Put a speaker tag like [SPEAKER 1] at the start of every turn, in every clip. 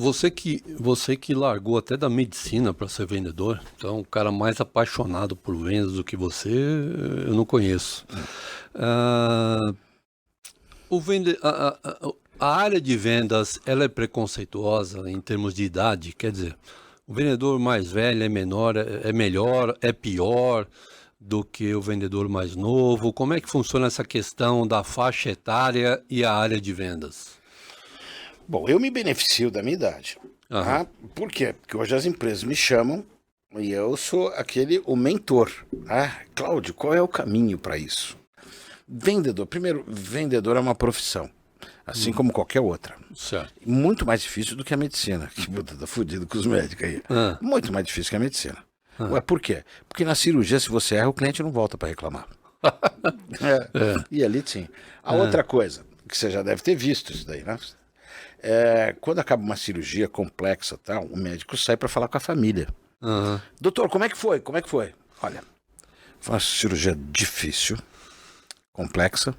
[SPEAKER 1] Você que largou até da medicina para ser vendedor, então o cara mais apaixonado por vendas do que você, eu não conheço. Ah, o vende, a área de vendas, ela é preconceituosa em termos de idade, quer dizer, o vendedor mais velho é menor, é melhor, é pior do que o vendedor mais novo? Como é que funciona essa questão da faixa etária e a área de vendas?
[SPEAKER 2] Bom, eu me beneficio da minha idade.
[SPEAKER 1] Aham.
[SPEAKER 2] Por quê? Porque hoje as empresas me chamam e eu sou o mentor. Cláudio, qual é o caminho para isso? Vendedor, primeiro, vendedor é uma profissão, assim como qualquer outra.
[SPEAKER 1] Certo.
[SPEAKER 2] Muito mais difícil do que a medicina. Que puta, tá fudido com os médicos aí. Muito mais difícil que a medicina. Ué, por quê? Porque na cirurgia, se você erra, o cliente não volta para reclamar. E ali sim. A outra coisa, que você já deve ter visto isso daí, né? Quando acaba uma cirurgia complexa, tal, o médico sai para falar com a família. Doutor, como é que foi? Como é que foi? Olha, foi uma cirurgia difícil, complexa,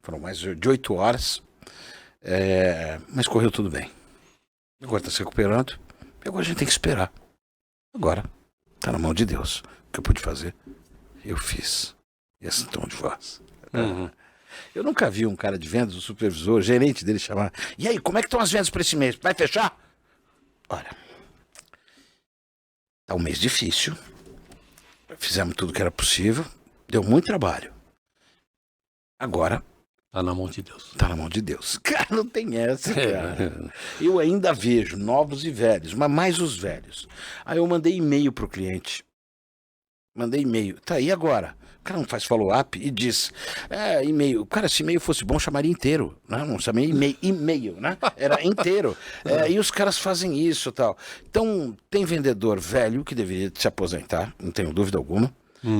[SPEAKER 2] foram mais de 8 horas, mas correu tudo bem. Agora está se recuperando, e agora a gente tem que esperar. Agora, está na mão de Deus. O que eu pude fazer, eu fiz. E esse tom de voz. Eu nunca vi um cara de vendas, um supervisor, o gerente dele chamar. E aí, como é que estão as vendas para esse mês? Vai fechar? Olha, tá um mês difícil. Fizemos tudo que era possível. Deu muito trabalho. Agora,
[SPEAKER 1] Tá na mão de Deus.
[SPEAKER 2] tá na mão de Deus. Cara, não tem essa, cara. Eu ainda vejo novos e velhos, mas mais os velhos. Aí eu mandei e-mail pro cliente. Mandei e-mail. Tá aí agora. O cara não faz follow-up e diz, e-mail. Cara, se e-mail fosse bom, chamaria inteiro. Não chamei e-mail, né? Era inteiro. E os caras fazem isso e tal. Então, tem vendedor velho que deveria se aposentar, não tenho dúvida alguma.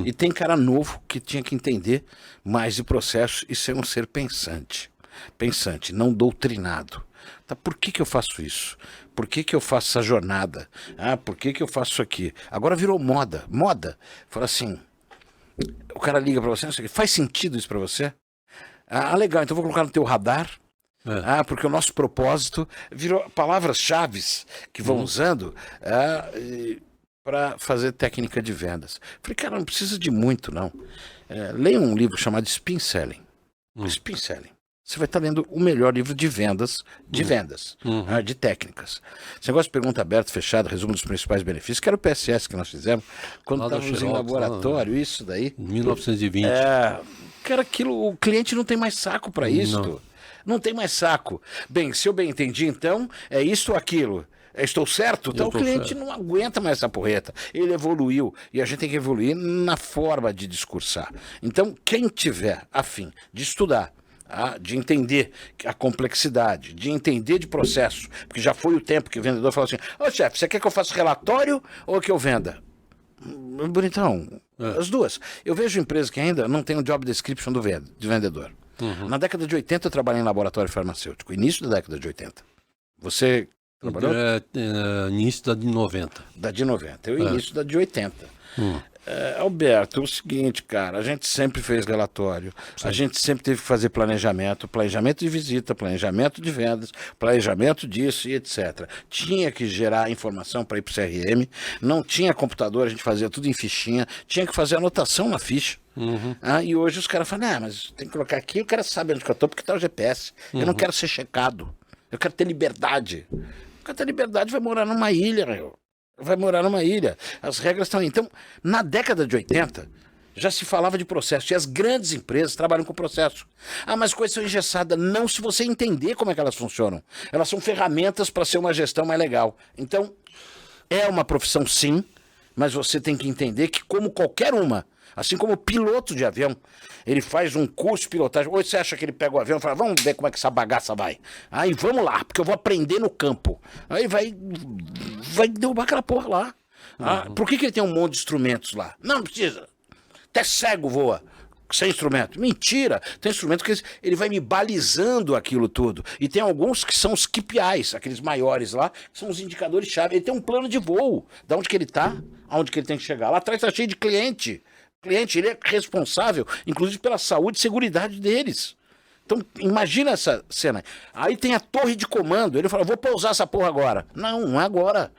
[SPEAKER 2] E tem cara novo que tinha que entender mais de processo e ser um ser pensante. Pensante, não doutrinado. Tá, por que eu faço isso? Por que eu faço essa jornada? Por que eu faço isso aqui? Agora virou moda. Moda. Fala assim, o cara liga pra você, não sei o quê, faz sentido isso pra você? Legal, então vou colocar no teu radar. Porque o nosso propósito virou palavras-chave que vão usando para fazer técnica de vendas. Falei, cara, não precisa de muito, não. Leia um livro chamado Spin Selling. Spin Selling. Você vai estar lendo o melhor livro de vendas, de técnicas. Esse negócio de pergunta aberta, fechada, resumo dos principais benefícios, que era o PSS que nós fizemos, quando estávamos em laboratório, isso daí.
[SPEAKER 1] 1920.
[SPEAKER 2] Cara, o cliente não tem mais saco para isso. Não tem mais saco. Bem, se eu bem entendi, então, é isso ou aquilo. Estou certo? Então o cliente não aguenta mais essa porreta. Ele evoluiu e a gente tem que evoluir na forma de discursar. Então, quem tiver afim de estudar, de entender a complexidade, de entender de processo, porque já foi o tempo que o vendedor falou assim, chefe, você quer que eu faça relatório ou que eu venda? Bonitão, as duas. Eu vejo empresas que ainda não tem um job description de vendedor. Na década de 80 eu trabalhei em laboratório farmacêutico, início da década de 80. Você trabalhou?
[SPEAKER 1] Início da de 90.
[SPEAKER 2] Da de 90, eu início da de 80. Alberto, é o seguinte, cara, a gente sempre fez relatório, a gente sempre teve que fazer planejamento de visita, planejamento de vendas, planejamento disso e etc. Tinha que gerar informação para ir para o CRM, não tinha computador, a gente fazia tudo em fichinha, tinha que fazer anotação na ficha. E hoje os caras falam, mas tem que colocar aqui, o cara sabe onde que eu estou porque está o GPS. Eu não quero ser checado, eu quero ter liberdade. O cara ter liberdade vai morar numa ilha, meu. Vai morar numa ilha. As regras estão aí. Então, na década de 80, já se falava de processo. E as grandes empresas trabalham com processo. Mas coisas são engessadas. Não se você entender como é que elas funcionam. Elas são ferramentas para ser uma gestão mais legal. Então, é uma profissão sim, mas você tem que entender que como qualquer uma, assim como o piloto de avião, ele faz um curso de pilotagem. Hoje você acha que ele pega o avião e fala, vamos ver como é que essa bagaça vai. Aí vamos lá, porque eu vou aprender no campo. Aí vai derrubar aquela porra lá. Por que ele tem um monte de instrumentos lá? Não precisa. Até cego voa sem instrumento. Mentira! Tem instrumento que ele vai me balizando aquilo tudo. E tem alguns que são os KPIs, aqueles maiores lá, que são os indicadores-chave. Ele tem um plano de voo. Da onde que ele tá, aonde que ele tem que chegar. Lá atrás tá cheio de cliente, ele é responsável, inclusive, pela saúde e seguridade deles. Então, imagina essa cena. Aí tem a torre de comando. Ele fala, vou pousar essa porra agora. Não, não é agora.